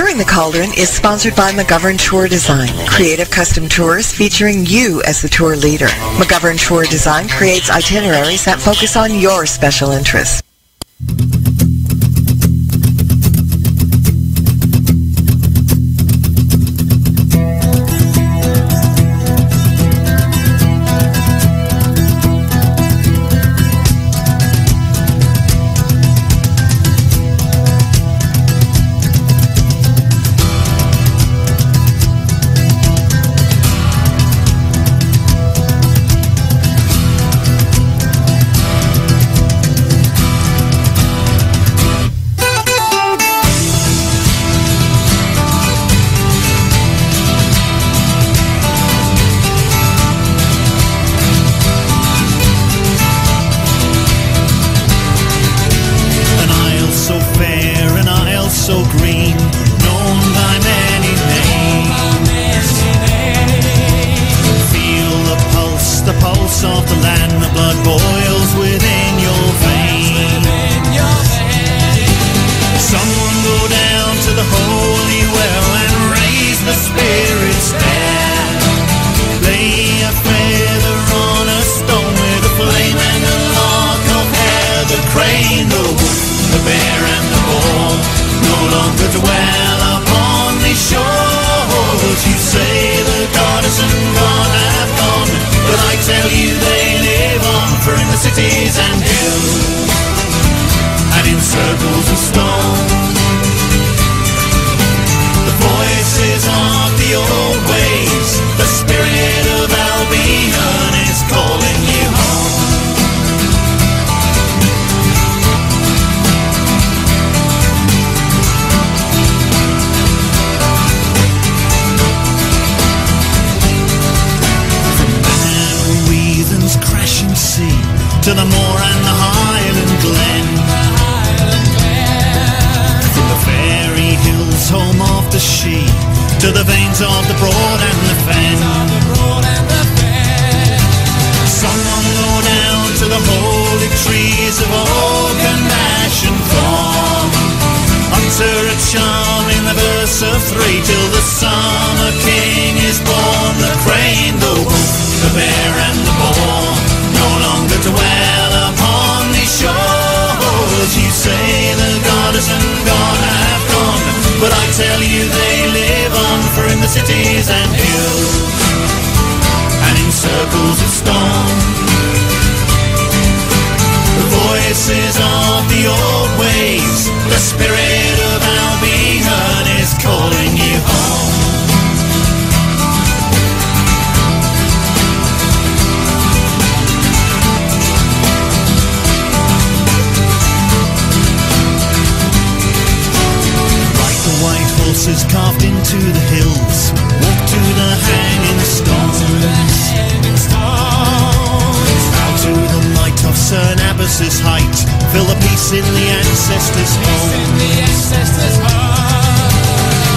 During the Cauldron is sponsored by McGovern Tour Design, creative custom tours featuring you as the tour leader. McGovern Tour Design creates itineraries that focus on your special interests. To the moor and the Highland Glen, from the fairy hills home of the Shee to the veins of the Broad and the Fen. Someone go down to the holy trees of oak and ash and thorn, utter a charm in the verse of 3 till the summer king is born. The crane, the wolf, the bear and the boar no longer dwell upon these shores. You say the goddess and God have gone, but I tell you they live on, for in the cities and hills and in circles of stone, the voices of the old ways, the spirit of Albion is calling you home. Horses carved into the hills, walk to the hanging stones, bow to the might of St. Abbas's height, feel the peace in the ancestors' home.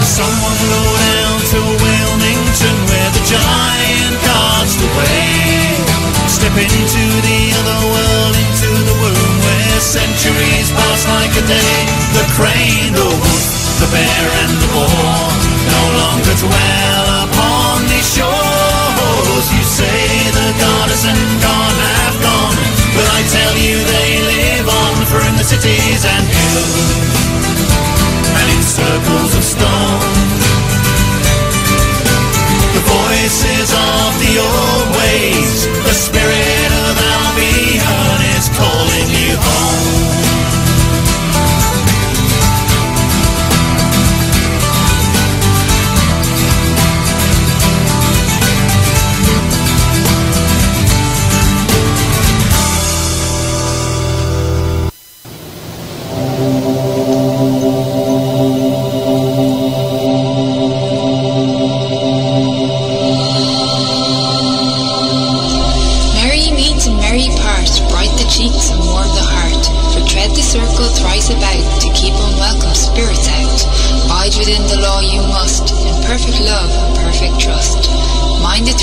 Someone go down to Wilmington where the giant guards the way, step into the other world, into the womb where centuries pass like a day. The crane, the wolf, the bear and the boar no longer dwell upon these shores. You say the goddess and God have gone, but I tell you they live on, for in the cities and hills and in circles of stone, the voices of the old ways, the spirit of Albion is calling you home.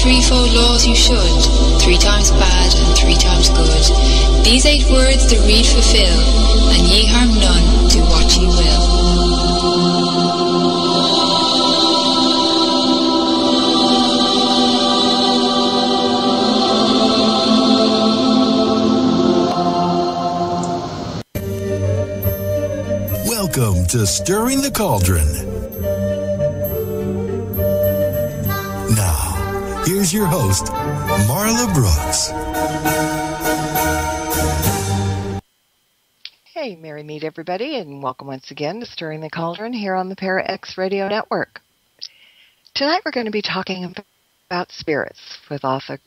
Threefold laws you should, 3 times bad and 3 times good. These 8 words the read fulfill, and ye harm none, do what ye will. to Stirring the Cauldron. Now, here's your host, Marla Brooks. Hey, merry meet everybody, and welcome once again to Stirring the Cauldron here on the ParaX Radio Network. Tonight we're going to be talking about spirits with author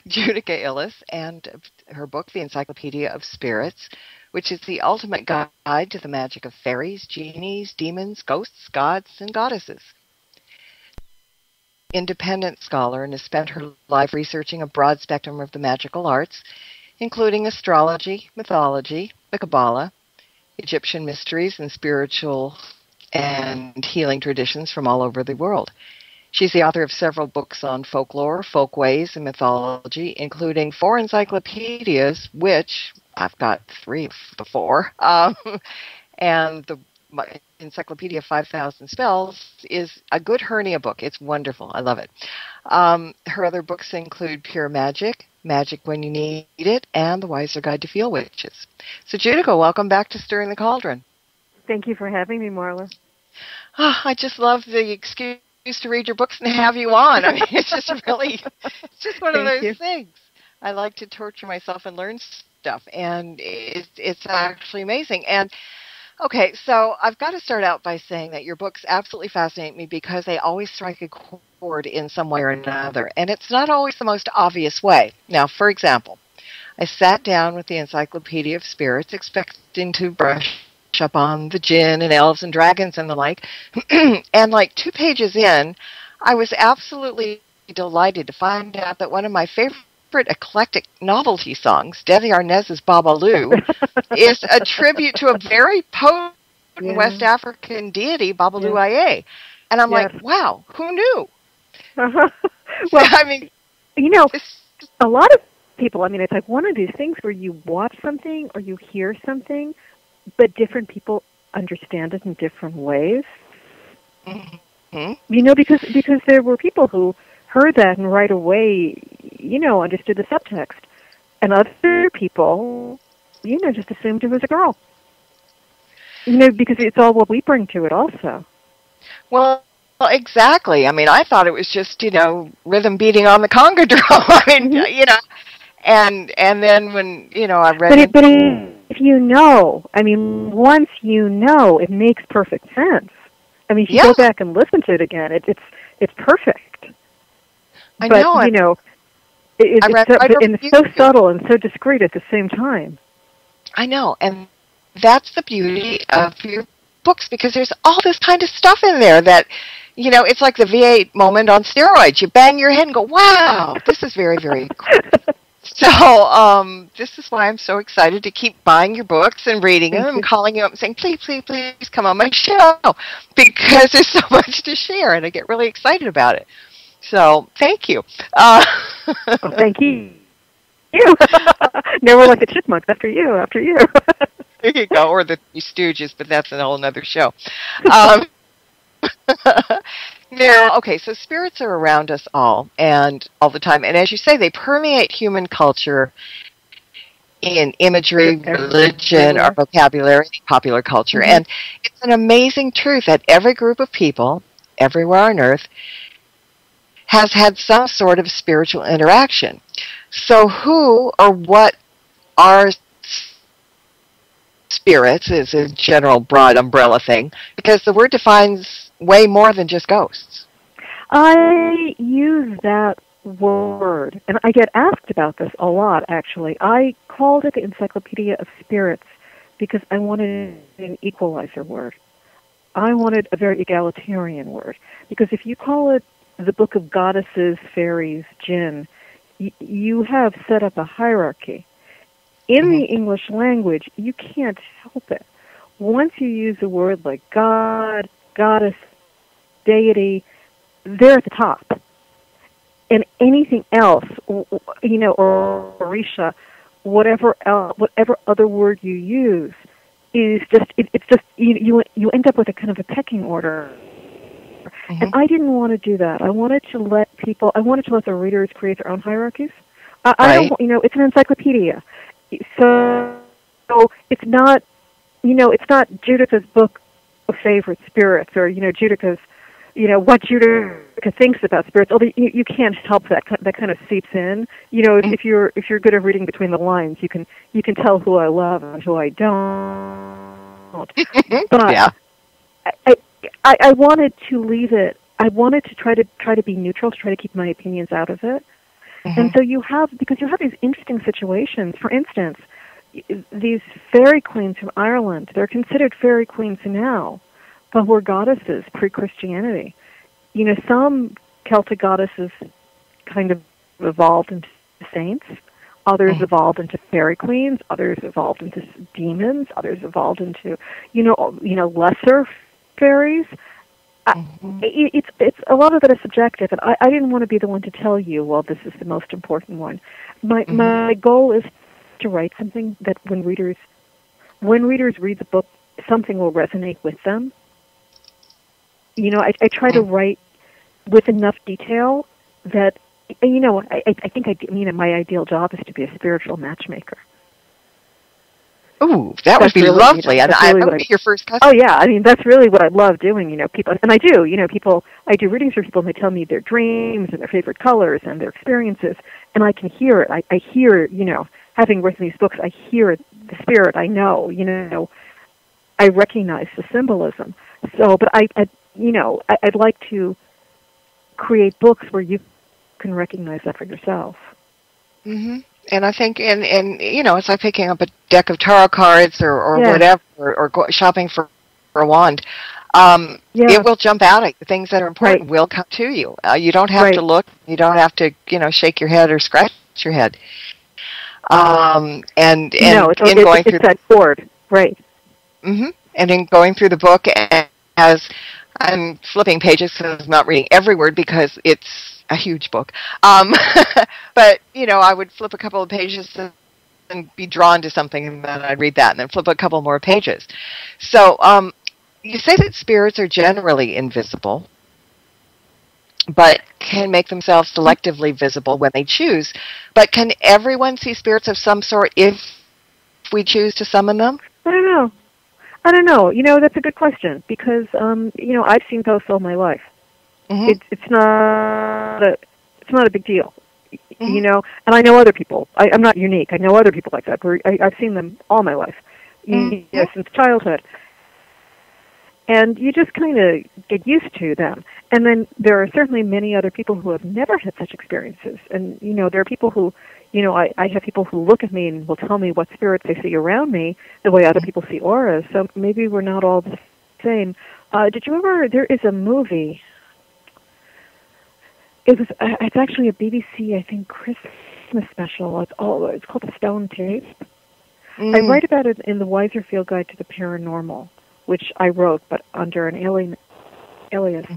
Judika Illes and her book, The Encyclopedia of Spirits, which is the ultimate guide to the magic of fairies, genies, demons, ghosts, gods, and goddesses. Independent scholar and has spent her life researching a broad spectrum of the magical arts, including astrology, mythology, the Kabbalah, Egyptian mysteries, and spiritual and healing traditions from all over the world. She's the author of several books on folklore, folkways, and mythology, including 4 encyclopedias, which I've got 3 of the 4, and the Encyclopedia of 5,000 Spells is a good hernia book. It's wonderful. I love it. Her other books include Pure Magic, Magic When You Need It, and The Wiser Guide to Feel Witches. So, Judika, welcome back to Stirring the Cauldron. Thank you for having me, Marla. Oh, I just love the excuse to read your books and have you on. I mean, it's just one of those things. I like to torture myself and learn stuff, and it's actually amazing. And okay, so I've got to start out by saying that your books absolutely fascinate me because they always strike a chord in some way or another, and it's not always the most obvious way. Now, for example, I sat down with the Encyclopedia of Spirits expecting to brush up on the djinn and elves and dragons and the like, and like 2 pages in, I was absolutely delighted to find out that one of my favorite eclectic novelty songs, Desi Arnaz's Babalu, is a tribute to a very potent West African deity, Babalu Aye. And I'm like, wow, who knew? Well, I mean, you know, a lot of people, I mean, it's like one of these things where you watch something or you hear something, but different people understand it in different ways. Mm-hmm. You know, because there were people who heard that and right away, you know, understood the subtext. And other people, you know, just assumed it was a girl. You know, because it's all what we bring to it also. Well, exactly. I mean, I thought it was just, you know, rhythm beating on the conga drum. I mean, you know, and then when, you know, I read But if you know, I mean, once you know, it makes perfect sense. I mean, if you go back and listen to it again, it's perfect. I but, know. You know, it's so subtle and so discreet at the same time. I know, and that's the beauty of your books, because there's all this kind of stuff in there that, you know, it's like the V8 moment on steroids. You bang your head and go, wow, this is very, very cool. So this is why I'm so excited to keep buying your books and reading them and calling you up and saying, please, please, please come on my show, because there's so much to share, and I get really excited about it. So thank you. Well, thank you. Never like the chipmunks. After you. There you go, or the Three Stooges, but that's a whole other show. Now, okay, so spirits are around us all the time. And as you say, they permeate human culture in imagery, religion, or vocabulary, popular culture. And it's an amazing truth that every group of people everywhere on Earth has had some sort of spiritual interaction. So who or what are spirits is a general broad umbrella thing, because the word defines way more than just ghosts. I use that word, and I get asked about this a lot, actually. I called it the Encyclopedia of Spirits because I wanted an equalizer word. I wanted a very egalitarian word, because if you call it the Book of Goddesses, Fairies, Jinn, you have set up a hierarchy. In the English language, you can't help it. Once you use a word like God, goddess, deity, they're at the top. And anything else, you know, or Orisha, whatever other word you use, is just it's just you end up with a kind of a pecking order. And I didn't want to do that. I wanted to let the readers create their own hierarchies. I don't, you know, it's an encyclopedia. So it's not, you know, it's not Judith's book favorite spirits, or Judika's, what Judika thinks about spirits. Although you can't help that kind of seeps in. If you're good at reading between the lines, you can tell who I love and who I don't. But yeah. I wanted to leave it. I wanted to try to be neutral, to try to keep my opinions out of it. And so you have these interesting situations. For instance, these fairy queens from Ireland, they're considered fairy queens now, but were goddesses pre-Christianity. Some Celtic goddesses kind of evolved into saints. Others evolved into fairy queens. Others evolved into demons. Others evolved into, lesser fairies. It's a lot of it is subjective, and I didn't want to be the one to tell you, well, this is the most important one. My goal is to write something that when readers read the book, something will resonate with them. I try to write with enough detail that, I think my ideal job is to be a spiritual matchmaker. Ooh, that would be really lovely. And I would be your first customer. Oh, yeah. That's really what I love doing, people. And I do, I do readings for people, and they tell me their dreams and their favorite colors and their experiences, and I can hear it. I hear, having written these books, I hear the spirit. I know, I recognize the symbolism. So, but I'd like to create books where you can recognize that for yourself. Mm-hmm. And I think, it's like picking up a deck of tarot cards or whatever, or shopping for a wand. It will jump out at you. Things that are important will come to you. You don't have to look. You don't have to, shake your head or scratch your head. It's that chord, right? Mm-hmm. And in going through the book, as I'm flipping pages, because I'm not reading every word because it's a huge book. But, I would flip a couple of pages and be drawn to something, and then I'd read that, and then flip a couple more pages. So you say that spirits are generally invisible, but can make themselves selectively visible when they choose. But can everyone see spirits of some sort if we choose to summon them? I don't know. That's a good question, because, I've seen ghosts all my life. Mm-hmm. It's not a big deal, and I know other people. I'm not unique. I know other people like that. I've seen them all my life, since childhood, and you just kind of get used to them. And then there are certainly many other people who have never had such experiences, and there are people who, I have people who look at me and will tell me what spirits they see around me, the way other people see auras. So maybe we're not all the same. Did you ever? There is a movie. It's actually a BBC, I think, Christmas special. It's called The Stone Tape. I write about it in the Weiserfield Guide to the Paranormal, which I wrote, but under an alias.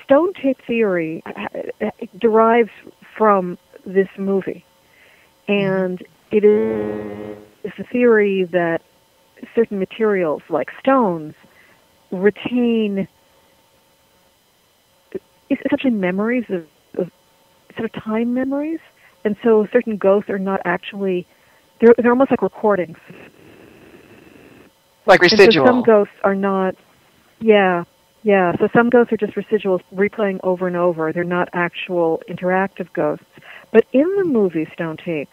Stone tape theory derives from this movie, and it is a theory that certain materials, like stones, retain essentially memories of sort of time memories, and so certain ghosts are not actually, they're almost like recordings. Like residual. And so some ghosts are not, so some ghosts are just residuals replaying over and over. They're not actual interactive ghosts. But in the movie Stone Tape,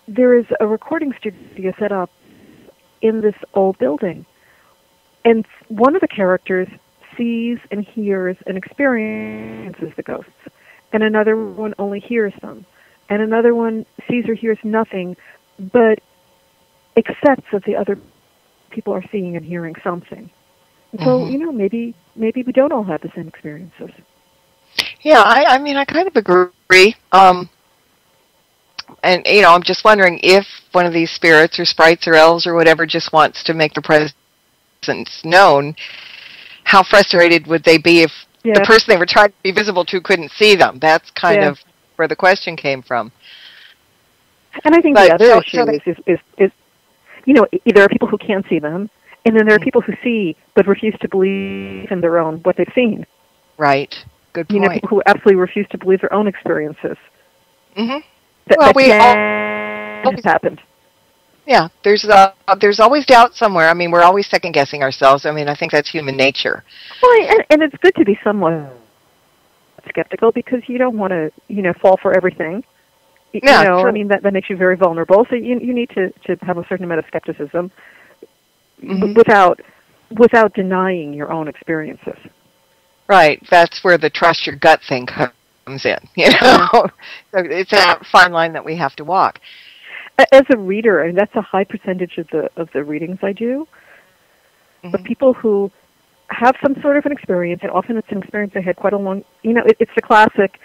there is a recording studio set up in this old building. And one of the characters sees and hears and experiences the ghosts, and another one only hears them, and another one sees or hears nothing, but accepts that the other people are seeing and hearing something. And so, maybe we don't all have the same experiences. Yeah, I kind of agree. And, I'm just wondering if one of these spirits or sprites or elves or whatever just wants to make their presence known, how frustrated would they be if the person they were trying to be visible to couldn't see them? That's kind of where the question came from. And I think the other issue is, there are people who can't see them, and then there are people who see but refuse to believe in their own, what they've seen. Right. Good point. People who absolutely refuse to believe their own experiences. Mm-hmm. That all happened. Yeah, there's always doubt somewhere. I mean, we're always second guessing ourselves. I mean, I think that's human nature. Well, and it's good to be somewhat skeptical because you don't want to, fall for everything. Yeah, true. I mean, that makes you very vulnerable. So you need to have a certain amount of skepticism without denying your own experiences. Right. That's where the trust your gut thing comes in. So it's that fine line that we have to walk. As a reader, and that's a high percentage of the readings I do, but people who have some sort of an experience, and often it's an experience they had quite a long, it's the classic,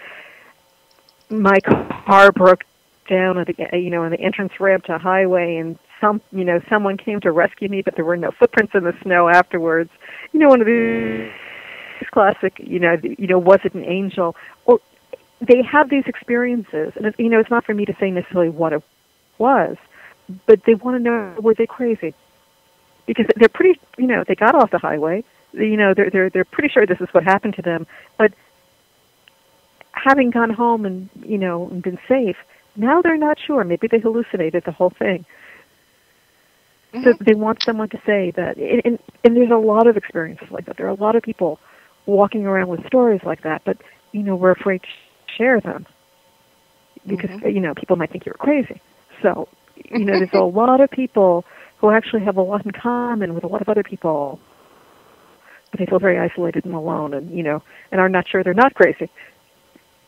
my car broke down at the, on the entrance ramp to a highway, and someone came to rescue me, but there were no footprints in the snow afterwards. One of these classic, was it an angel? Or they have these experiences, and it's not for me to say necessarily what it was, but they want to know, were they crazy? Because they're pretty, they got off the highway. They're pretty sure this is what happened to them, but having gone home and and been safe, now they're not sure. Maybe they hallucinated the whole thing. So they want someone to say that, and there's a lot of experiences like that. There are a lot of people walking around with stories like that, but we're afraid to share them because people might think you're crazy. So there's a lot of people who actually have a lot in common with a lot of other people, but they feel very isolated and alone, and and are not sure they're not crazy.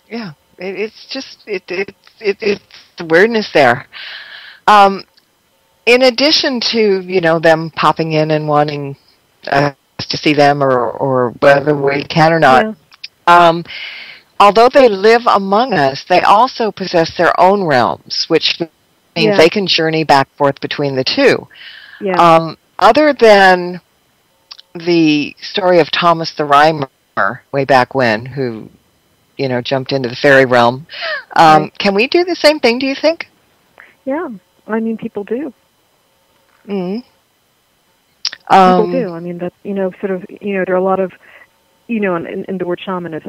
Yeah, it's just it's the weirdness there. In addition to them popping in and wanting us to see them, or whether we can or not, although they live among us, they also possess their own realms, which means they can journey back and forth between the two. Yeah. Other than the story of Thomas the Rhymer way back when, who jumped into the fairy realm, can we do the same thing, do you think? Yeah, I mean, people do. Mm-hmm. People do. I mean, that sort of, there are a lot of, and the word shaman is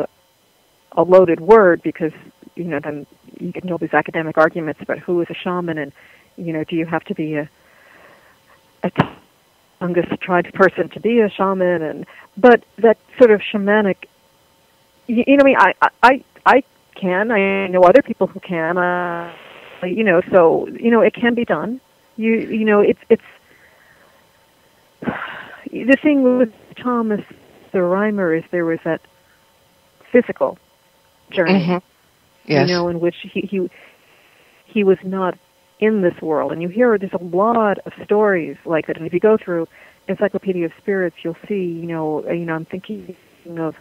a loaded word because, then you get into all these academic arguments about who is a shaman, and, do you have to be a Tungus tribe person to be a shaman? But that sort of shamanic, I can. I know other people who can. So it can be done. It's the thing with Thomas the Rhymer is there was that physical journey, yes. In which he was not in this world, and you hear there's a lot of stories like that. And if you go through Encyclopedia of Spirits, you'll see, I'm thinking of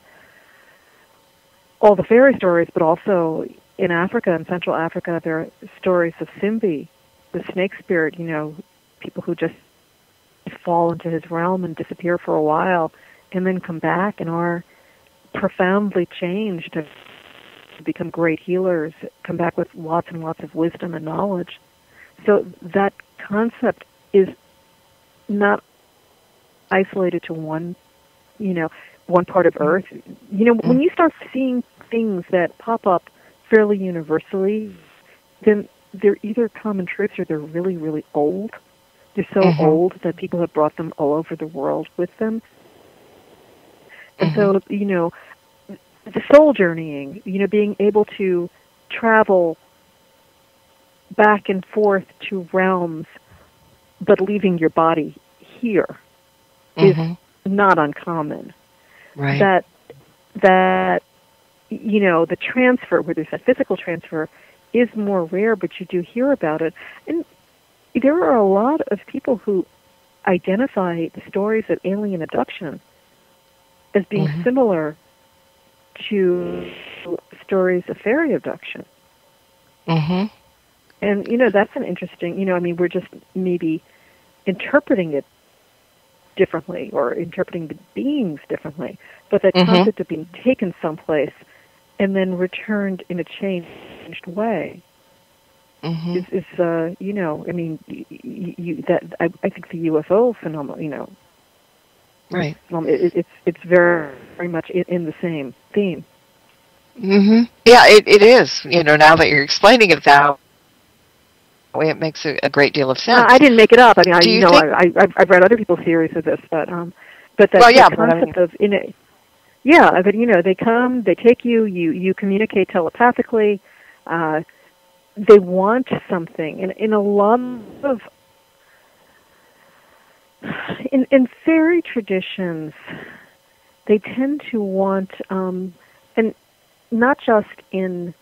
all the fairy stories, but also in Africa, in Central Africa, there are stories of Simbi, the snake spirit, people who just fall into his realm and disappear for a while and then come back and are profoundly changed and become great healers, come back with lots and lots of wisdom and knowledge. So that concept is not isolated to one part of Earth. When you start seeing things that pop up fairly universally, then they're either common truths or they're really, really old. They're so old that people have brought them all over the world with them. And so, the soul journeying, being able to travel back and forth to realms, but leaving your body here is not uncommon. Right. That the transfer, where there's that physical transfer, is more rare, but you do hear about it. And there are a lot of people who identify the stories of alien abduction as being similar to stories of fairy abduction. And, that's an interesting, we're just maybe interpreting it differently or interpreting the beings differently. But that concept of being taken someplace and then returned in a changed way is I think the UFO phenomenon, right? It's very, very much in the same theme. Yeah, it is. Now that you're explaining it that way. It makes a great deal of No, sense. I didn't make it up. I mean, I've read other people's theories of this, but that concept of yeah, but they come, they take you, you communicate telepathically. They want something, and in a lot of in fairy traditions, they tend to want, and not just in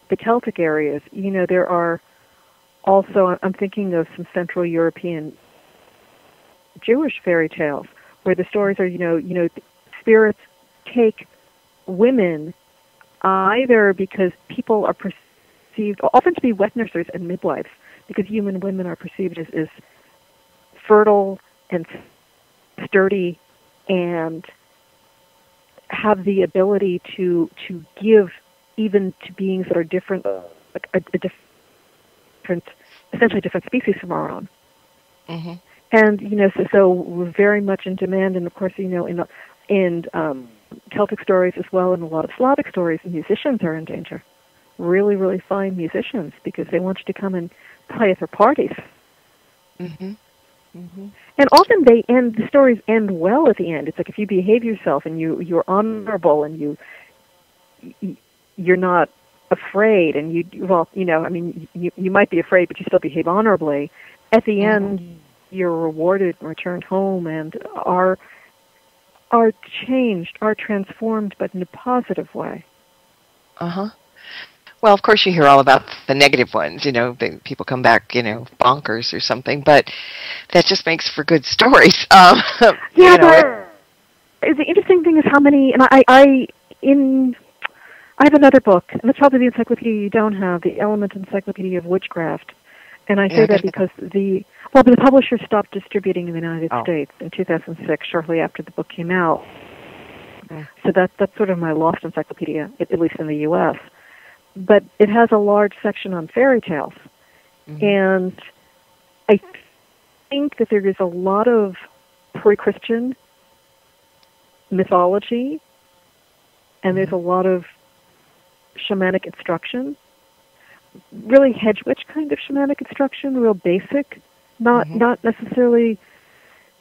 the Celtic areas. There are also, I'm thinking of some Central European Jewish fairy tales where the stories are, spirits take women either because people are perceived, often to be wet nurses and midwives, because human women are perceived as fertile and sturdy and have the ability to give even to beings that are different, like a different, essentially different species from our own. Mm-hmm. And so we're very much in demand, and of course, in Celtic stories as well, and a lot of Slavic stories, musicians are in danger. Really, really fine musicians, because they want you to come and play at their parties. Mm-hmm. Mm-hmm. And often the stories end well at the end. It's like if you behave yourself and you're honorable and you're not afraid, and you might be afraid, but you still behave honorably. At the end, you're rewarded and returned home, and are changed, are transformed, but in a positive way. Uh-huh. Well, of course, you hear all about the negative ones. People come back, bonkers or something. But that just makes for good stories. But the interesting thing is how many. And I have another book, and it's probably the encyclopedia you don't have, the Element Encyclopedia of Witchcraft. And I say that because the publisher stopped distributing in the United States in 2006, shortly after the book came out. So that's sort of my lost encyclopedia, at least in the U.S. But it has a large section on fairy tales. Mm-hmm. And I think that there is a lot of pre-Christian mythology, and there's a lot of shamanic instruction, really hedge witch kind of shamanic instruction, real basic, not necessarily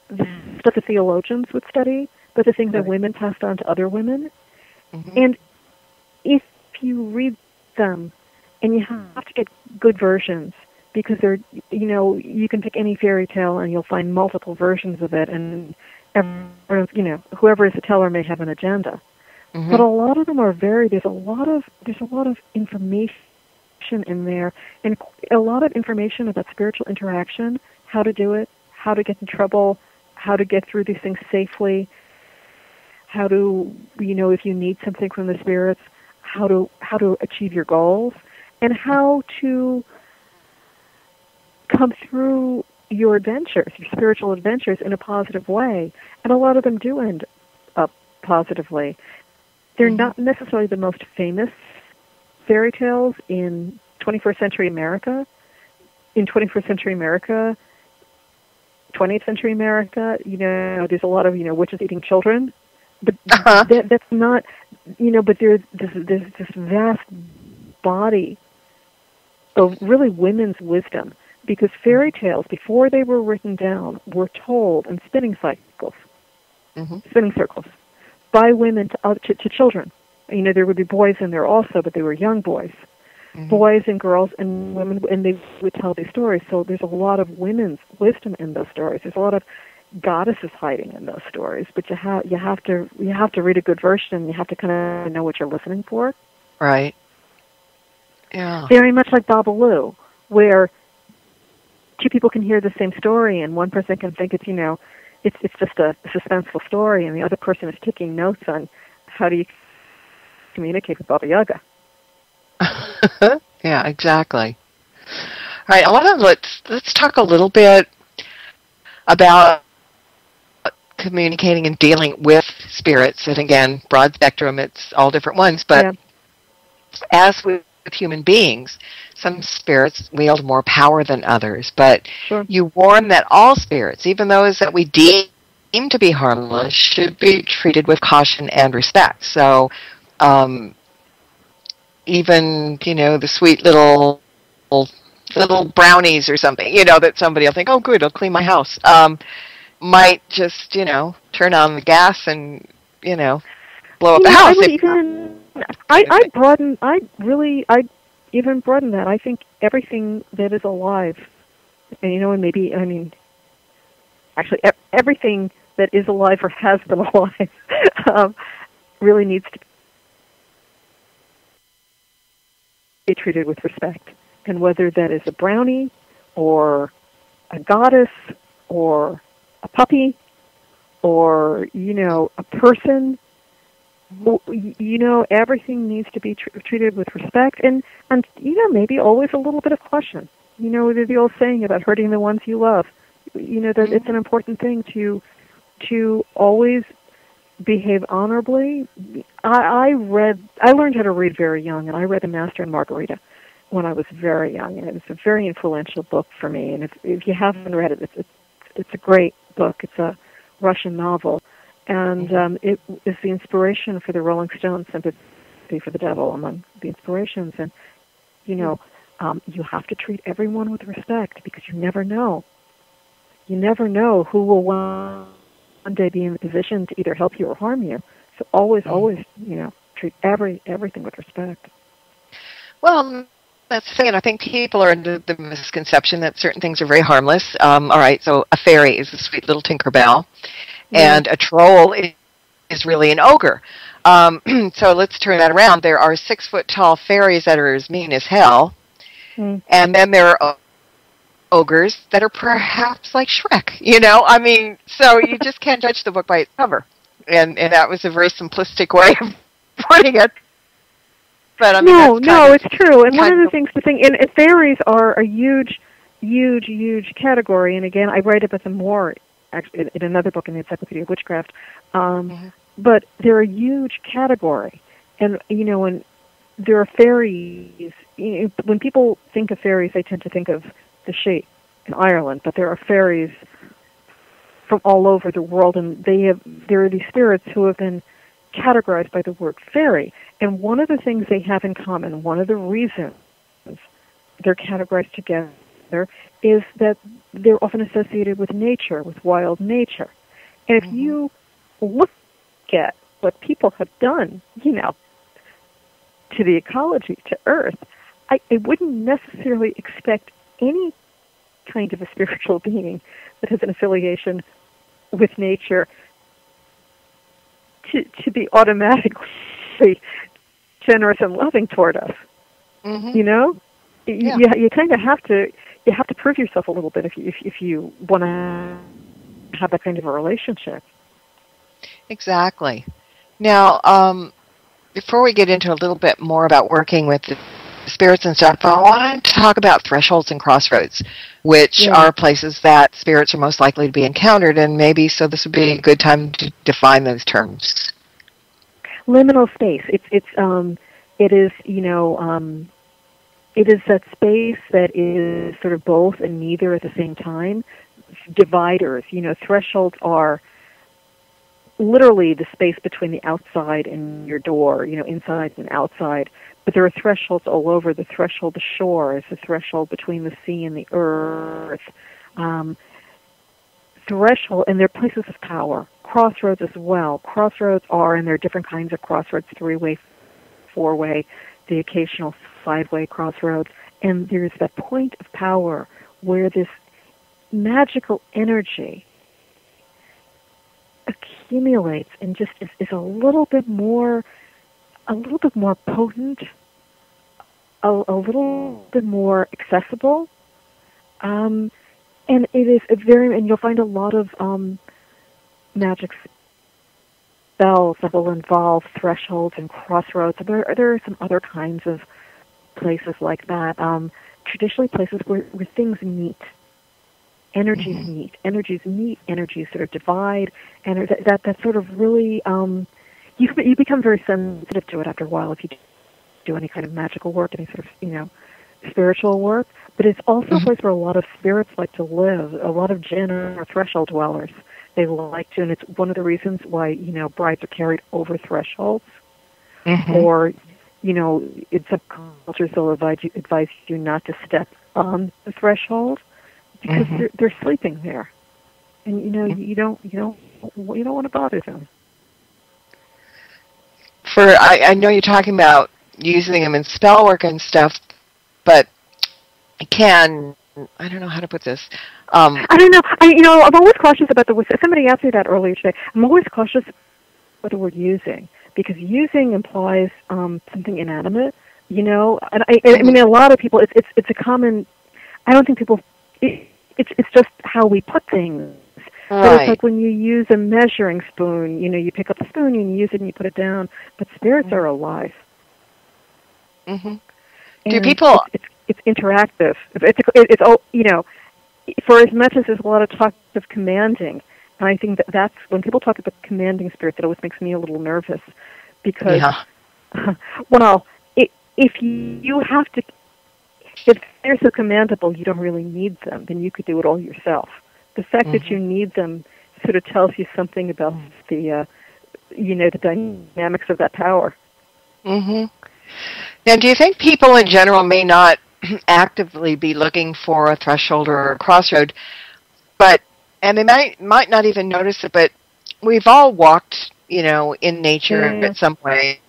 the stuff that theologians would study, but the things that women passed on to other women. Mm-hmm. And if you read them, and you have to get good versions, because they're, you can pick any fairy tale and you'll find multiple versions of it, and whoever is the teller may have an agenda. Mm-hmm. But a lot of them are there's a lot of information in there, and a lot of information about spiritual interaction, how to do it, how to get in trouble, how to get through these things safely, how to, if you need something from the spirits, how to achieve your goals, and how to come through your adventures, your spiritual adventures, in a positive way. And a lot of them do end up positively. They're not necessarily the most famous fairy tales in 21st century America. In 21st century America, 20th century America, there's a lot of, witches eating children. But that's not, but there's this vast body of really women's wisdom, because fairy tales, before they were written down, were told in spinning circles, by women to children. There would be boys in there also, but they were young boys. Mm-hmm. Boys and girls and women, and they would tell these stories. So there's a lot of women's wisdom in those stories. There's a lot of goddesses hiding in those stories, but you have to read a good version. You have to kind of know what you're listening for. Right. Yeah. Very much like Babalu, where two people can hear the same story, and one person can think it's it's just a suspenseful story, and the other person is taking notes on how do you communicate with Baba Yaga. Yeah, exactly. All right, let's talk a little bit about communicating and dealing with spirits. And again, broad spectrum, it's all different ones. But as with human beings, some spirits wield more power than others. But you warn that all spirits, even those that we deem to be harmless, should be treated with caution and respect. So even, the sweet little little brownies or something, that somebody will think, oh, good, I'll clean my house. Might just, turn on the gas and, blow up the house. I even broaden that. I think everything that is alive, and actually everything that is alive or has been alive really needs to be treated with respect. And whether that is a brownie or a goddess or a puppy or, a person, everything needs to be treated with respect and maybe always a little bit of caution. The old saying about hurting the ones you love. That it's an important thing to always behave honorably. I learned how to read very young, and I read The Master and Margarita when I was very young, and it was a very influential book for me. And if you haven't read it, it's a great book. It's a Russian novel, and it is the inspiration for the Rolling Stones' Sympathy for the Devil among the inspirations. And you have to treat everyone with respect because you never know. You never know who will one day be in the position to either help you or harm you. So always, treat everything with respect. Well, that's the thing, and I think people are under the misconception that certain things are very harmless. All right, so a fairy is a sweet little Tinkerbell, and a troll is really an ogre. So let's turn that around. There are 6-foot-tall fairies that are as mean as hell, and then there are ogres that are perhaps like Shrek, so you just can't judge the book by its cover. And that was a very simplistic way of putting it. But no, it's true. And one of the things to think, and fairies are a huge, huge, huge category. And again, I write about them more actually in another book in the Encyclopedia of Witchcraft. But they're a huge category. And, when there are fairies, when people think of fairies, they tend to think of the Shea in Ireland, but there are fairies from all over the world, and there are these spirits who have been categorized by the word fairy. And one of the things they have in common, one of the reasons they're categorized together, is that they're often associated with nature, with wild nature. And if you look at what people have done, to the ecology, to Earth, I wouldn't necessarily expect any kind of a spiritual being that has an affiliation with nature to be automatically generous and loving toward us. You kind of have to prove yourself a little bit if you want to have that kind of a relationship. Exactly. Now, before we get into a little bit more about working with the spirits and stuff, I want to talk about thresholds and crossroads, which are places that spirits are most likely to be encountered, and maybe so this would be a good time to define those terms. Liminal space. It is that space that is sort of both and neither at the same time. Dividers. Thresholds are literally the space between the outside and your door, inside and outside. But there are thresholds all over. The threshold, the shore, is the threshold between the sea and the earth. Threshold, and they're places of power. Crossroads as well. Crossroads are, and there are different kinds of crossroads, 3-way, 4-way, the occasional 5-way crossroads. And there's that point of power where this magical energy accumulates and just is a little bit more potent, a little bit more accessible, and it is and you'll find a lot of magic spells that will involve thresholds and crossroads. And there are some other kinds of places like that. Traditionally, places where things meet. Energies meet, energies sort of divide, and that sort of really, you become very sensitive to it after a while if you do any kind of magical work, any sort of, spiritual work. But it's also a place where a lot of spirits like to live. A lot of jinn are threshold dwellers. They like to, and it's one of the reasons why, brides are carried over thresholds, or, in some cultures they'll advise you not to step on the threshold because they're sleeping there, and you don't want to bother them. I know you're talking about using them in spell work and stuff, but I don't know how to put this. I don't know. I'm always cautious about the word. Somebody asked me that earlier today. I'm always cautious about the word using, because using implies something inanimate, and I mean, a lot of people, it's a common, I don't think people, it's just how we put things. Right. But it's like when you use a measuring spoon, you pick up the spoon and you use it and you put it down, but spirits are alive. Mm-hmm. Do people... It's interactive. It's all, for as much as there's a lot of talk of commanding, and I think that's when people talk about commanding spirits, it always makes me a little nervous, because, if they're so commandable, you don't really need them, then you could do it all yourself. The fact that you need them sort of tells you something about the dynamics of that power. Mm-hmm. Now, do you think people in general may not actively be looking for a threshold or a crossroad, and they might not even notice it, but we've all walked, in nature in some way,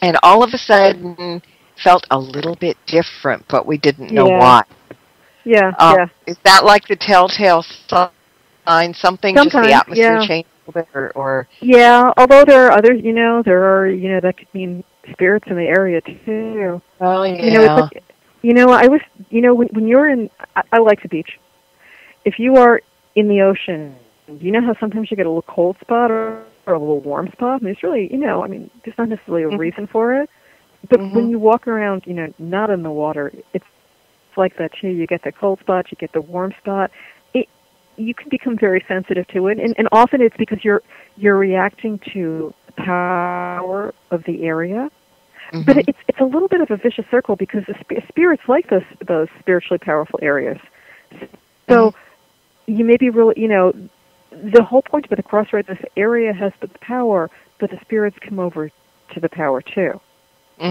and all of a sudden felt a little bit different, but we didn't know why. Yeah. Is that like the telltale sign? Something, sometimes, just the atmosphere changed a little bit, or? Yeah, although there are others, that could mean spirits in the area too. Oh yeah. When you're in, I like the beach. If you are in the ocean, you know how sometimes you get a little cold spot or a little warm spot? And it's really, there's not necessarily a reason for it. But when you walk around, not in the water, it's like that too. You get the cold spot, you get the warm spot. You can become very sensitive to it, and often it's because you're reacting to the power of the area. But it's a little bit of a vicious circle, because the spirits like those spiritually powerful areas. So you may be really, the whole point about the crossroads, this area has the power, but the spirits come over to the power too.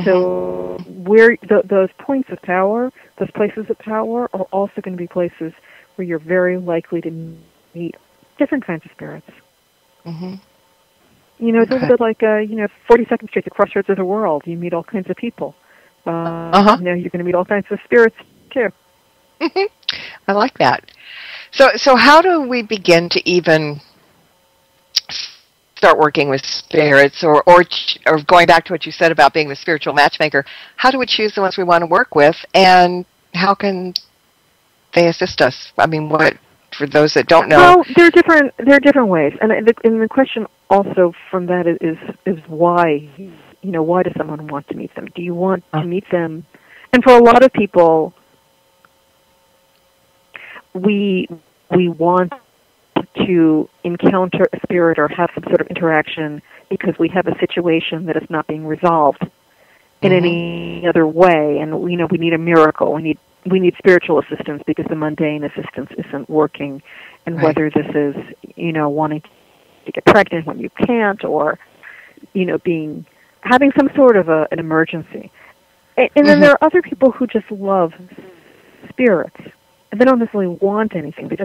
So where those points of power, those places of power, are also going to be places where you're very likely to meet different kinds of spirits. It's a little bit like, 42nd Street, the crossroads of the world. You meet all kinds of people. You're going to meet all kinds of spirits, too. I like that. So how do we begin to even start working with spirits, or going back to what you said about being the spiritual matchmaker, how do we choose the ones we want to work with, and how can they assist us? I mean, what, for those that don't know? Well, there are different ways, and the question also from that is why, why does someone want to meet them? Do you want to meet them? And for a lot of people, we want to encounter a spirit or have some sort of interaction because we have a situation that is not being resolved in any other way, and we need a miracle. We need spiritual assistance because the mundane assistance isn't working, and whether this is wanting to get pregnant when you can't, or having some sort of an emergency. And then there are other people who just love spirits, and they don't necessarily want anything. They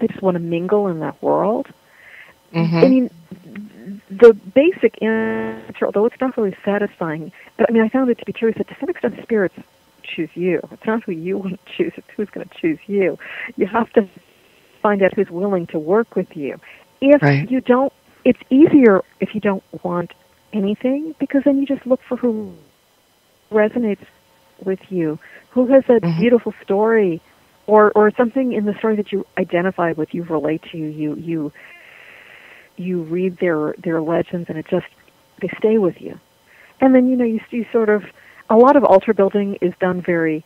just want to mingle in that world. I mean, the basic answer, although it's not really satisfying, but I found it to be true, is that to some extent spirits choose you. It's not who you want to choose, it's who's going to choose you. You have to find out who's willing to work with you. If you don't, it's easier if you don't want anything, because then you just look for who resonates with you, who has a beautiful story, or something in the story that you identify with, you relate to, you read their legends, and they stay with you. And then you sort of, a lot of altar building is done very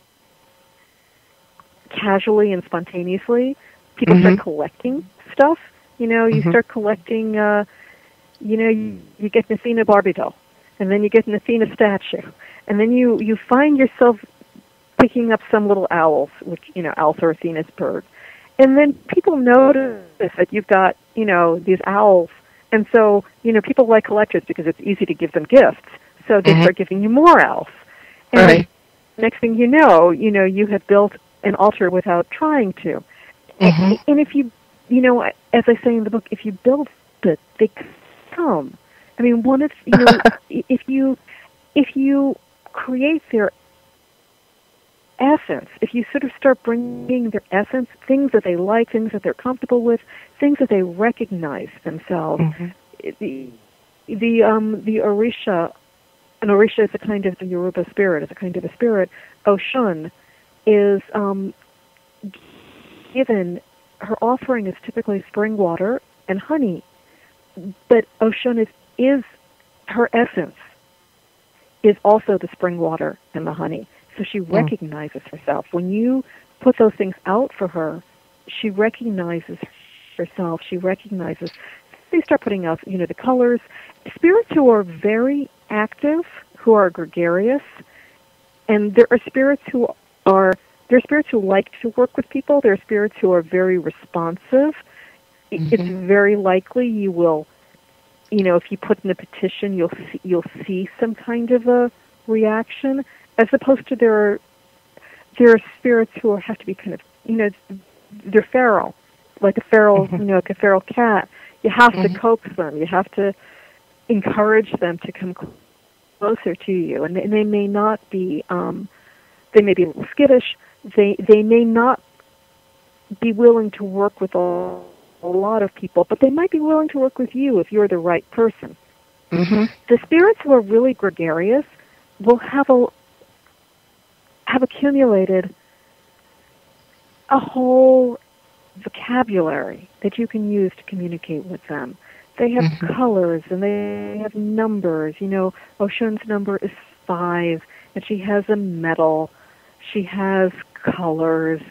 casually and spontaneously. People start collecting stuff. You start collecting. You get an Athena Barbie doll, and then you get an Athena statue, and then you find yourself picking up some little owls, which owls are Athena's bird, and then people notice that you've got these owls, and so people like collectors because it's easy to give them gifts. So they start giving you more else. And next thing you know, you have built an altar without trying to. And if you, as I say in the book, if you build it, they come. I mean, one of, if you create their essence, if you sort of start bringing their essence, things that they like, things that they're comfortable with, things that they recognize themselves, the Orisha, an Orisha is a kind of the Yoruba spirit, is a kind of a spirit. Oshun is given, her offering is typically spring water and honey, but Oshun is her essence is also the spring water and the honey. So she recognizes herself. When you put those things out for her, she recognizes herself. She recognizes. They start putting out, the colors. Spirits who are very active, who are gregarious, and there are spirits who like to work with people. There are spirits who are very responsive. It's very likely you will, if you put in a petition, you'll see some kind of a reaction. As opposed to there are spirits who have to be kind of, they're feral, like a feral, like a feral cat. You have to coax them. You have to encourage them to come closer to you. And they may not be, they may be a little skittish. They may not be willing to work with a lot of people, but they might be willing to work with you if you're the right person. The spirits who are really gregarious will have accumulated a whole vocabulary that you can use to communicate with them. They have colors and they have numbers. Oshun's number is 5, and she has a medal. She has colors.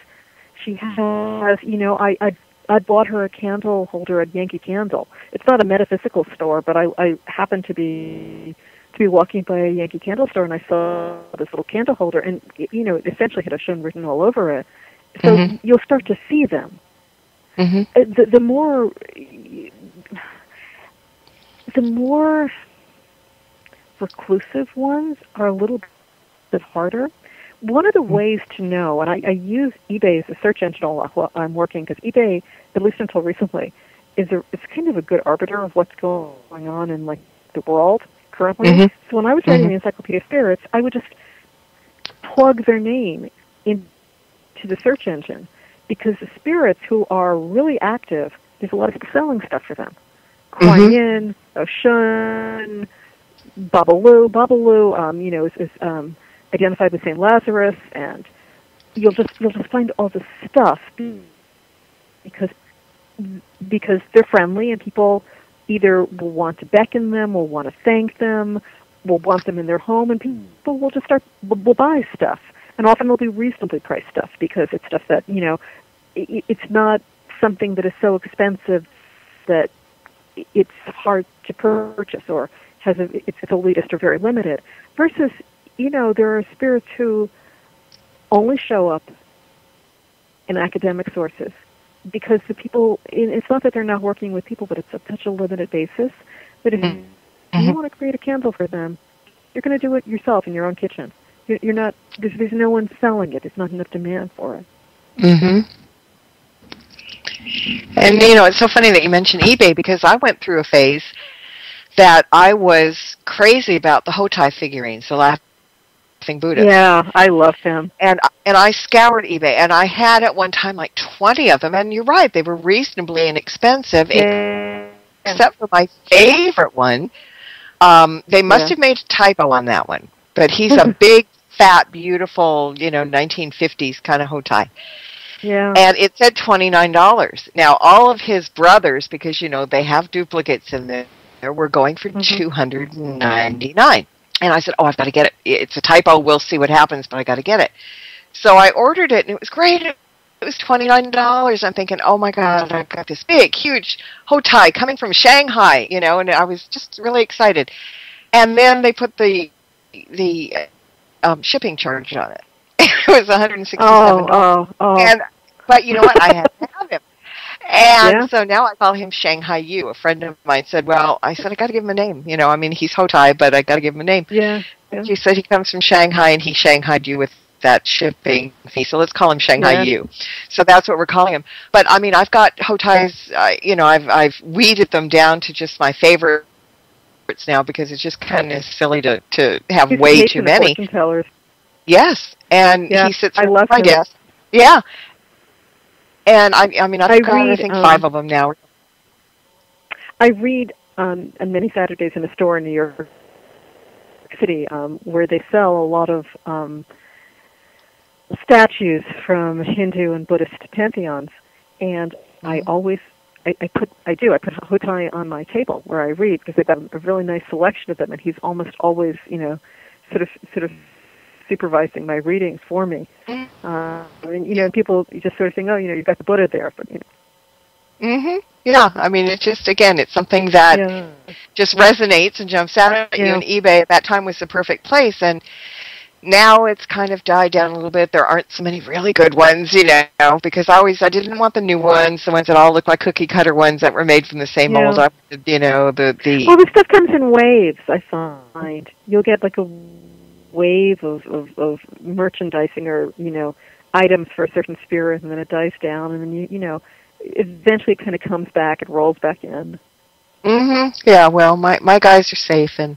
She has, I bought her a candle holder at Yankee Candle. It's not a metaphysical store, but I happened to be walking by a Yankee Candle store, and I saw this little candle holder, and it essentially had Oshun written all over it. So you'll start to see them. The more reclusive ones are a little bit harder. One of the ways to know, and I use eBay as a search engine a lot while I'm working, because eBay, at least until recently, it's kind of a good arbiter of what's going on in the world currently. So when I was writing the Encyclopedia of Spirits, I would just plug their name into the search engine, because the spirits who are really active, there's a lot of people selling stuff for them. Kuan Yin, Oshun, Babalu, is identified with St. Lazarus, and you'll just find all this stuff because they're friendly, and people either will want to beckon them, will want to thank them, will want them in their home, and people will just will buy stuff. And often it'll be reasonably priced stuff, because it's stuff that, it's not something that is so expensive that it's hard to purchase or it's elitist or very limited. Versus, there are spirits who only show up in academic sources, because the people, it's not that they're not working with people, but it's at such a limited basis that if you want to create a candle for them, you're going to do it yourself in your own kitchen. You're not, there's no one selling it. There's not enough demand for it. And, it's so funny that you mentioned eBay, because I went through a phase that I was crazy about the Hotai figurines, the Laughing Buddha. Yeah, I love him. And I scoured eBay, and I had at one time 20 of them, and you're right, they were reasonably inexpensive, except for my favorite one. They must have made a typo on that one, but he's a big, fat, beautiful, 1950s kind of Hotai. Yeah. And it said $29. Now, all of his brothers, because, they have duplicates in there, were going for $299. And I said, I've got to get it. It's a typo. We'll see what happens, but I got to get it. So I ordered it, and it was great. It was $29. I'm thinking, oh, my God, I got this big, huge Hotai coming from Shanghai, and I was just really excited. And then they put the shipping charge on it. It was $167. Oh. But you know what? I had to have him. And so now I call him Shanghai Yu. A friend of mine said, well, I said, I got to give him a name. You know, I mean, he's Hotai, but I got to give him a name. Yeah. She said he comes from Shanghai, and he Shanghaied you with that shipping fee. So let's call him Shanghai Yu. So that's what we're calling him. But, I mean, I've got Hotais, you know, I've weeded them down to just my favorites now because it's just kind of silly to have way too many. Fortune tellers. Yes. And he sits at my desk. Yeah. And I mean, I've got, I think, 5 of them now. I read on many Saturdays in a store in New York City where they sell a lot of statues from Hindu and Buddhist pantheons, and I always I put Hotai on my table where I read because they've got a really nice selection of them, and he's almost always, you know, sort of supervising my readings for me. I mean, you know, people just sort of think, oh, you know, you've got the Buddha there, but you know. Yeah, I mean, it's just, again, it's something that just resonates and jumps out at you. And eBay at that time was the perfect place, and now it's kind of died down a little bit. There aren't so many really good ones, you know, because I didn't want the new ones, the ones that all look like cookie cutter ones that were made from the same mold. You know, the Well, the stuff comes in waves, I find. You'll get like a wave of merchandising or, you know, items for a certain spirit, and then it dies down, and then you know, eventually it kind of comes back, it rolls back in. Yeah, well, my guys are safe, and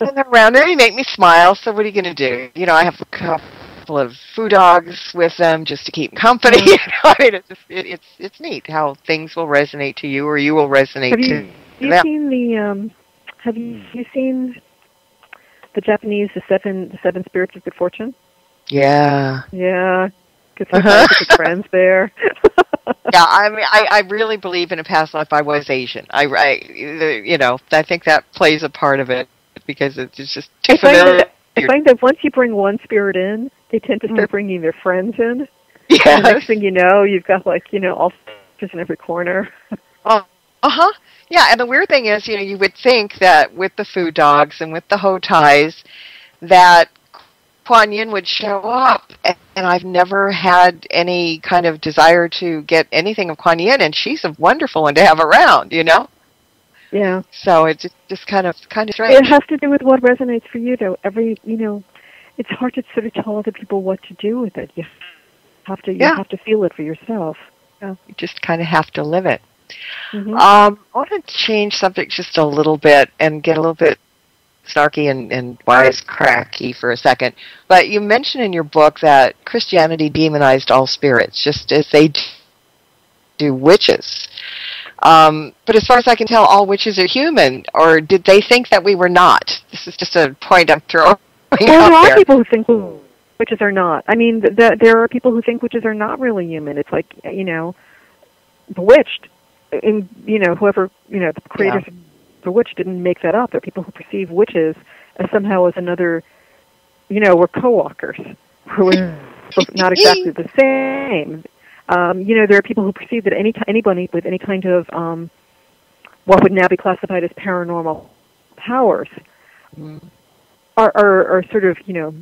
they're around, and they make me smile, so what are you going to do? You know, I have a couple of food dogs with them just to keep company. You know, I mean, it's neat how things will resonate to you, or you will resonate to them. Have you seen the Japanese, the seven spirits of good fortune? Yeah. Yeah, because sometimes good friends there. Yeah, I mean, I really believe in a past life I was Asian. You know, I think that plays a part of it because it's just too familiar. I find that once you bring one spirit in, they tend to start bringing their friends in. Yeah. The next thing you know, you've got like, you know, all just in every corner. Yeah, and the weird thing is, you know, you would think that with the food dogs and with the Hotais that Kuan Yin would show up, and I've never had any kind of desire to get anything of Kuan Yin, and she's a wonderful one to have around, you know? Yeah. So it's just kind of strange. It has to do with what resonates for you, though. You know, it's hard to sort of tell other people what to do with it. You have to feel it for yourself. Yeah. You just kind of have to live it. I want to change subject just a little bit and get a little bit snarky and wisecracky for a second. But you mentioned in your book that Christianity demonized all spirits, just as they do witches. But as far as I can tell, all witches are human, or did they think that we were not? This is just a point I'm throwing out there. There are people who think witches are not. I mean, there are people who think witches are not really human. It's like, you know, bewitched. And, you know, whoever, you know, the creators of the witch didn't make that up. There are people who perceive witches as somehow as another, you know, we're co-walkers who are not exactly the same. You know, there are people who perceive that anybody with any kind of what would now be classified as paranormal powers are sort of, you know,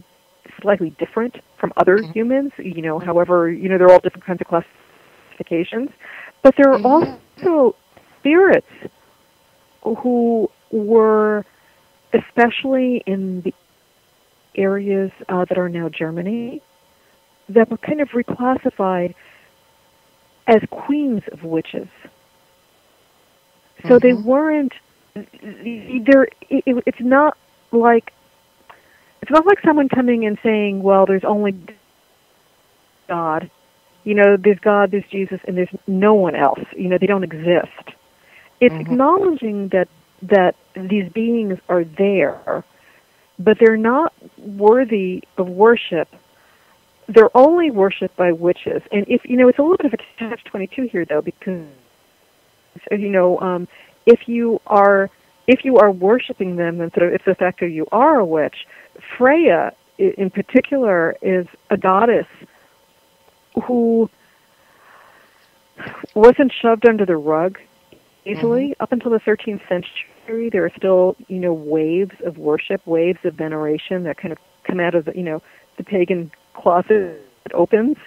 slightly different from other humans. You know, however, you know, they're all different kinds of classifications. But there are also spirits who were, especially in the areas that are now Germany, that were kind of reclassified as queens of witches. So they weren't. It's not like someone coming and saying, "Well, there's only God." You know, there's God, there's Jesus, and there's no one else. You know, they don't exist. It's acknowledging that these beings are there, but they're not worthy of worship. They're only worshipped by witches. And if, you know, it's a little bit of a catch-22 here, though, because, you know, if you are worshiping them, then sort of, if de facto you are a witch, Freya, in particular, is a goddess who wasn't shoved under the rug easily. Up until the 13th century, there are still, you know, waves of worship, waves of veneration that kind of come out of the, you know, the pagan closet that opens.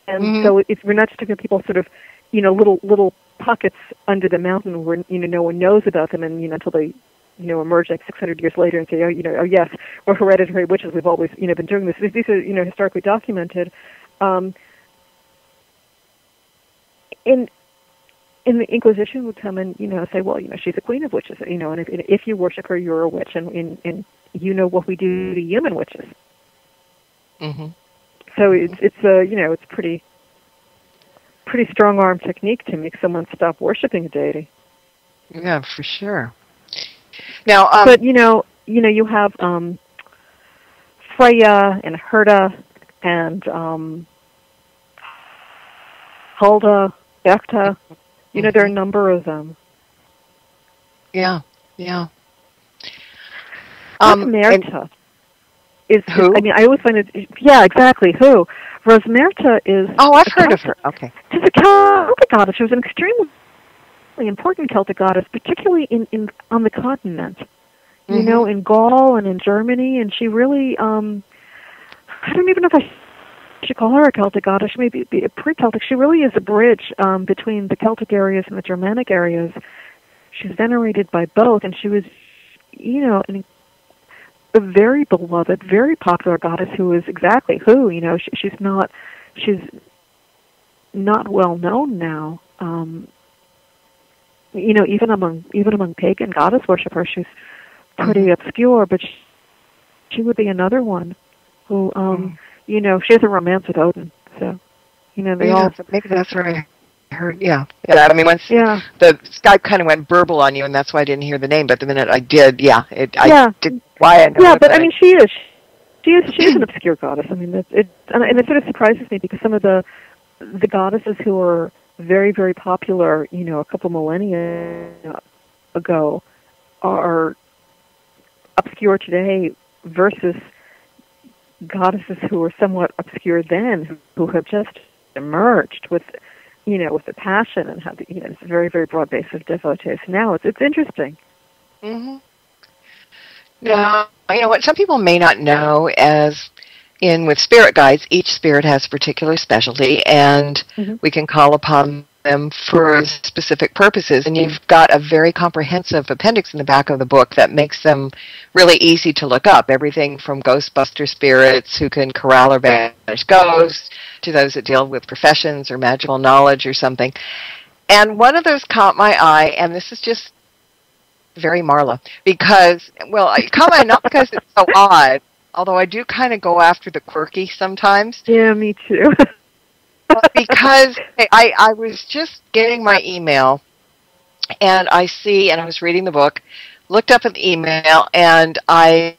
And so we're not just talking about people sort of little pockets under the mountain where no one knows about them, and until they emerge like 600 years later and say, oh yes, we're hereditary witches. We've always been doing this. These are historically documented. In the Inquisition would come and say, well, she's a queen of witches, and if you worship her, you're a witch, and what we do to human witches. Mm-hmm. So it's pretty strong arm technique to make someone stop worshiping a deity. Yeah, for sure. Now, but you have Freya and Herta and Hulda, Becta. There are a number of them. Yeah, yeah. Rosmerta is who? I always find it. Yeah, exactly. Who? Rosmerta is. Oh, I've heard of her. Okay. She's a Celtic goddess. She was an extremely important Celtic goddess, particularly on the continent. In Gaul and in Germany, and she really. I don't even know if I should call her a Celtic goddess. She may be a pre-Celtic. She really is a bridge between the Celtic areas and the Germanic areas. She's venerated by both, and she was, a very beloved, very popular goddess who is exactly who. She's not well known now. Even among pagan goddess worshippers, she's pretty obscure. But she would be another one who. She has a romance with Odin, so they all. Maybe that's where I heard. Yeah. I mean, once the Skype kind of went burble on you, and that's why I didn't hear the name. But the minute I did, I did. Why I know. Yeah, but I mean, she is an obscure goddess. I mean, it sort of surprises me because some of the goddesses who were very, very popular, a couple millennia ago, are obscure today versus goddesses who were somewhat obscure then, who have just emerged with the passion and have this very, very broad base of devotees. Now it's interesting. Mm-hmm. Now, what some people may not know, as with spirit guides, each spirit has a particular specialty, and we can call upon them for specific purposes. And you've got a very comprehensive appendix in the back of the book that makes them really easy to look up. Everything from Ghostbuster spirits who can corral or banish ghosts to those that deal with professions or magical knowledge or something. And one of those caught my eye, and this is just very Marla, because, it caught my eye not because it's so odd, although I do kind of go after the quirky sometimes. Yeah, me too. Because I was just getting my email, and I was reading the book, looked up an email, and I,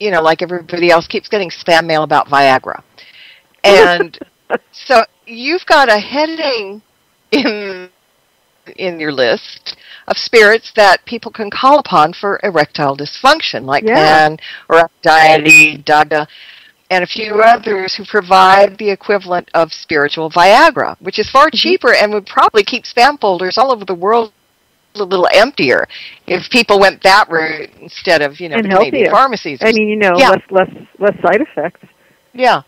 like everybody else, keeps getting spam mail about Viagra. And so you've got a heading in your list of spirits that people can call upon for erectile dysfunction, like Pan or Aphrodite, Dagda, and a few others who provide the equivalent of spiritual Viagra, which is far cheaper and would probably keep spam folders all over the world a little emptier if people went that route instead of, the Canadian pharmacies. I mean, less side effects. Yeah.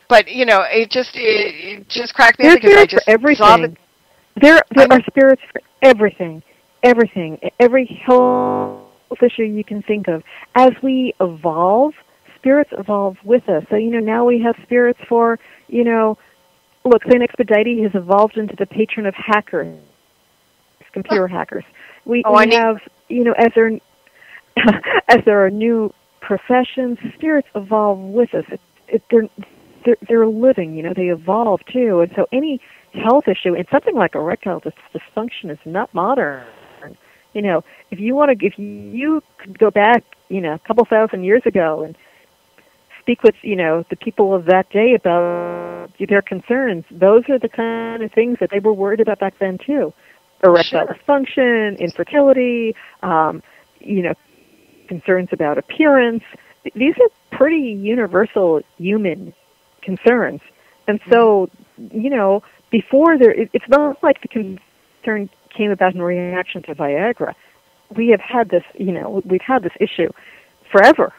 But, it just cracked me up because I just saw that. There are spirits for everything, every health issue you can think of. As we evolve, spirits evolve with us. So, now we have spirits for, look, St. Expedite has evolved into the patron of hackers, computer hackers. We have, as there are new professions, spirits evolve with us. They're living, they evolve too. And so any health issue, and something like erectile dysfunction is not modern. If you could go back, a couple thousand years ago and speak with, the people of that day about their concerns, those are the kind of things that they were worried about back then too. Erectile dysfunction, infertility, concerns about appearance. These are pretty universal human concerns. And so, before it's not like the concern came about in reaction to Viagra. We have had this, we've had this issue forever.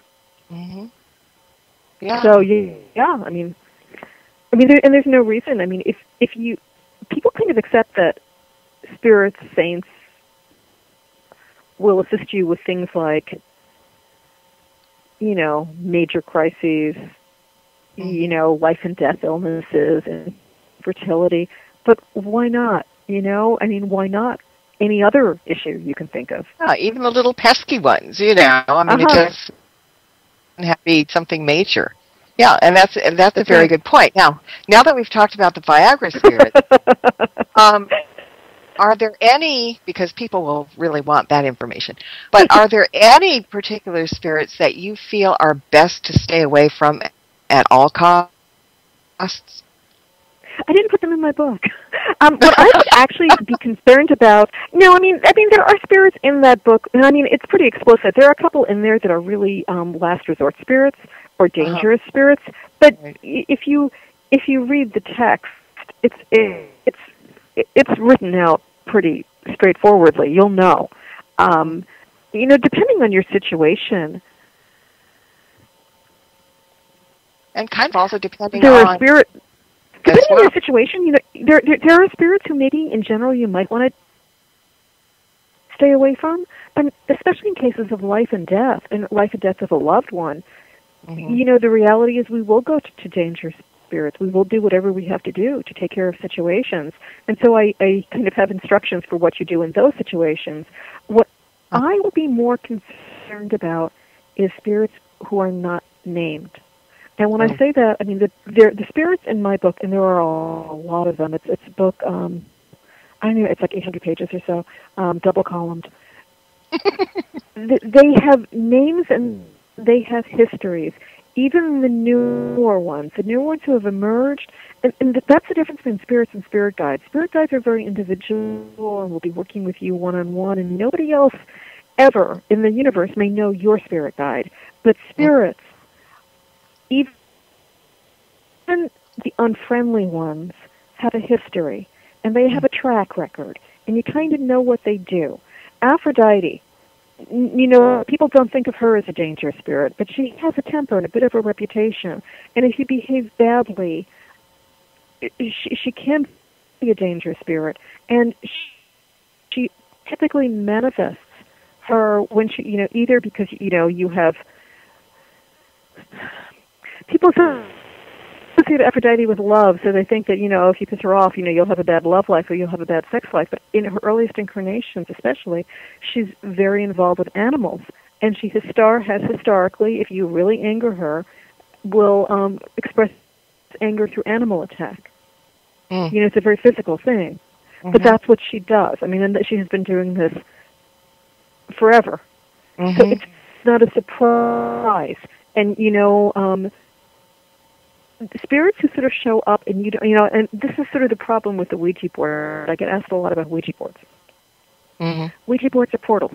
Mm-hmm. Yeah. So, I mean, there's no reason. I mean, if you people kind of accept that spirits, saints, will assist you with things like, major crises, life and death illnesses and fertility. But why not? Why not any other issue you can think of? Yeah, even the little pesky ones, it doesn't have to be something major. Yeah, and that's a very good point. Now that we've talked about the Viagra spirits, are there any, because people will really want that information, but are there any particular spirits that you feel are best to stay away from at all costs? I didn't put them in my book. What I would actually be concerned about, there are spirits in that book, and it's pretty explicit. There are a couple in there that are really last resort spirits or dangerous spirits, but if you read the text, it's written out pretty straightforwardly. You'll know. Depending on your situation. And kind of also depending on... Depending on your situation, there are spirits who maybe in general you might want to stay away from, but especially in cases of life and death of a loved one, the reality is we will go to dangerous spirits. We will do whatever we have to do to take care of situations. And so I kind of have instructions for what you do in those situations. What I would be more concerned about is spirits who are not named. And when I say that, the spirits in my book, and there are a lot of them. It's a book, it's like 800 pages or so, double-columned. They have names and they have histories. Even the newer ones who have emerged, and that's the difference between spirits and spirit guides. Spirit guides are very individual and will be working with you one-on-one, and nobody else ever in the universe may know your spirit guide. But spirits, even the unfriendly ones, have a history, and they have a track record, and you kind of know what they do. Aphrodite, people don't think of her as a dangerous spirit, but she has a temper and a bit of a reputation, and if you behave badly, she can be a dangerous spirit, and she typically manifests her when she, either because, you have... People associate Aphrodite with love, so they think that, if you piss her off, you'll have a bad love life or you'll have a bad sex life. But in her earliest incarnations, especially, she's very involved with animals. And she has historically, if you really anger her, will express anger through animal attack. It's a very physical thing. But that's what she does. And she has been doing this forever. So it's not a surprise. And, spirits who sort of show up and and this is sort of the problem with the Ouija board. I get asked a lot about Ouija boards. Ouija boards are portals.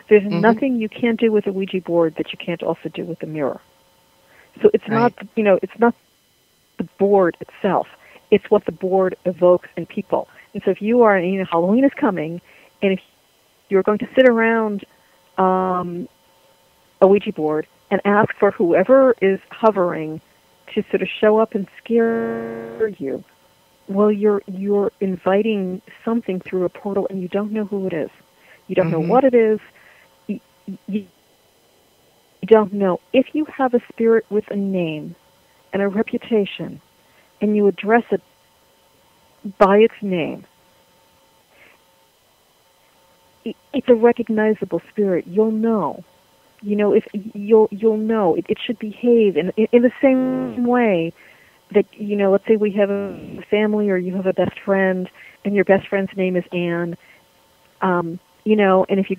There's nothing you can't do with a Ouija board that you can't also do with a mirror. So it's not, it's not the board itself. It's what the board evokes in people. And so if you are, Halloween is coming, and if you're going to sit around a Ouija board and ask for whoever is hovering to sort of show up and scare you, well, you're inviting something through a portal, and you don't know who it is. You don't know what it is. You don't know. If you have a spirit with a name and a reputation, and you address it by its name, it's a recognizable spirit. You'll know. If you'll know it should behave in the same way that let's say we have a family, or you have a best friend, and your best friend's name is Anne, and if you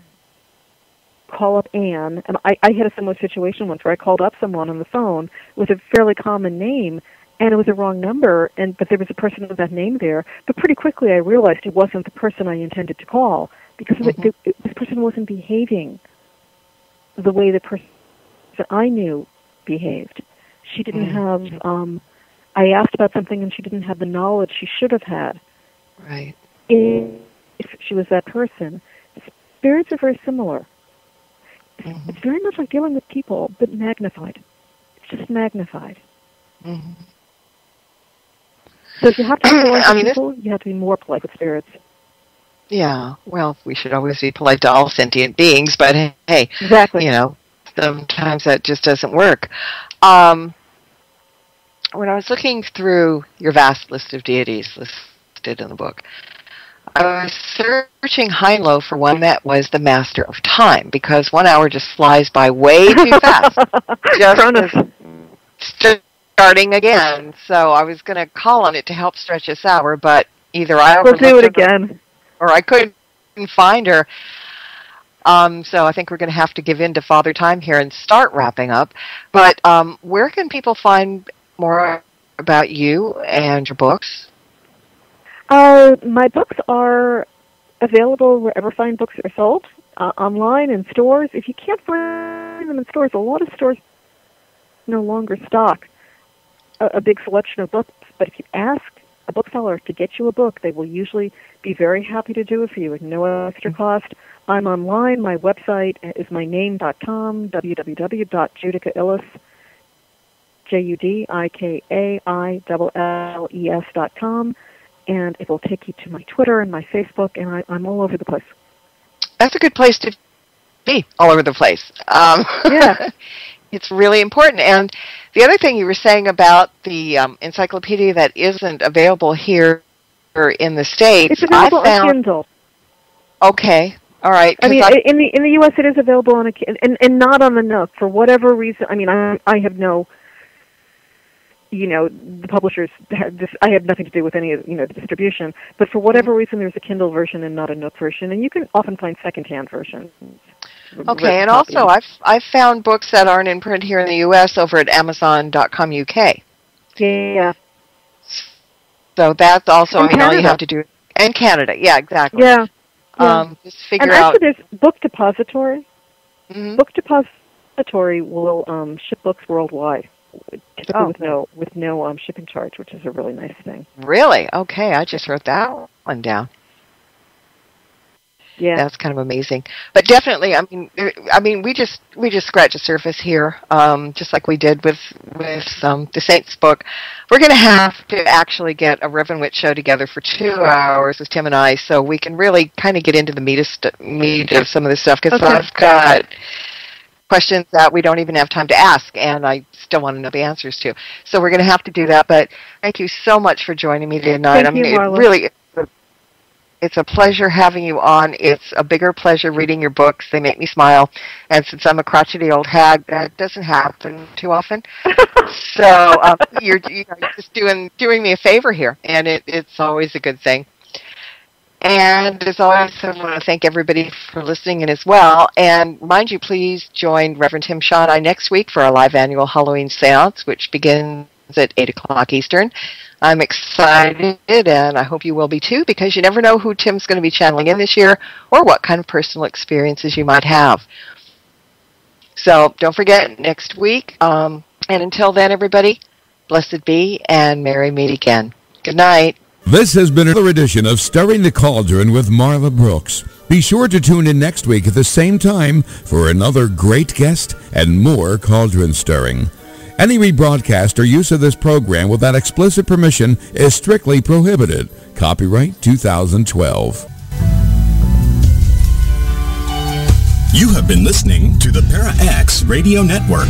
call up Anne, and I had a similar situation once where I called up someone on the phone with a fairly common name, and it was a wrong number, but there was a person with that name there. But pretty quickly I realized it wasn't the person I intended to call, because this person wasn't behaving the way the person that I knew behaved. She didn't have, I asked about something and she didn't have the knowledge she should have had. Right. If she was that person. Spirits are very similar. It's very much like dealing with people, but magnified. It's just magnified. So if you have to be polite to people, you have to be more polite with spirits. Yeah, well, we should always be polite to all sentient beings, but hey, exactly. Sometimes that just doesn't work. When I was looking through your vast list of deities listed in the book, I was searching high and low for one that was the master of time, because 1 hour just flies by way too fast. Just starting again. So I was going to call on it to help stretch this hour, but either I overlooked We'll do it again. Or I couldn't find her. So I think we're going to have to give in to Father Time here and start wrapping up. But where can people find more about you and your books? My books are available wherever fine books are sold, online in stores. If you can't find them in stores, a lot of stores no longer stock a big selection of books. But if you ask a bookseller to get you a book, they will usually be very happy to do it for you at no extra cost. I'm online. My website is myname.com, www.judikailles, JUDIKAILLES.com, and it will take you to my Twitter and my Facebook, and I'm all over the place. That's a good place to be, all over the place. Yeah. It's really important. And the other thing you were saying about the encyclopedia that isn't available here in the States, it's available on Kindle. Okay, all right. I mean, in the U.S. it is available on and not on the Nook for whatever reason. I mean, I have no, the publishers. I have nothing to do with any of the distribution. But for whatever reason, there's a Kindle version and not a Nook version, and you can often find secondhand versions. Okay, and also I've found books that aren't in print here in the U.S. over at Amazon.com UK. Yeah. So that's also, and all you have to do. And Canada, yeah, exactly. Yeah. Just figure and out. actually, there's Book Depository. Mm-hmm. Book Depository will ship books worldwide, typically with no shipping charge, which is a really nice thing. Really? Okay, I just wrote that one down. Yeah, that's kind of amazing. But definitely, I mean, we just scratched the surface here, just like we did with the Saints book. We're going to have to actually get a Reverend Witch show together for 2 hours with Tim and I, so we can really kind of get into the meat of some of this stuff. Because I've got questions that we don't even have time to ask, and I still want to know the answers to. So we're going to have to do that. But thank you so much for joining me tonight. Thank you, Marla. It really. It's a pleasure having you on. It's a bigger pleasure reading your books. They make me smile. And since I'm a crotchety old hag, that doesn't happen too often. So you're just doing me a favor here, and it's always a good thing. And as always, I want to thank everybody for listening in as well. And mind you, please join Reverend Tim Shaw and I next week for our live annual Halloween seance, which begins at 8 o'clock Eastern. I'm excited, and I hope you will be too, because you never know who Tim's going to be channeling in this year or what kind of personal experiences you might have. So don't forget, next week. And until then, everybody, blessed be, and merry meet again. Good night. This has been another edition of Stirring the Cauldron with Marla Brooks. Be sure to tune in next week at the same time for another great guest and more cauldron stirring. Any rebroadcast or use of this program without explicit permission is strictly prohibited. Copyright 2012. You have been listening to the Para X Radio Network.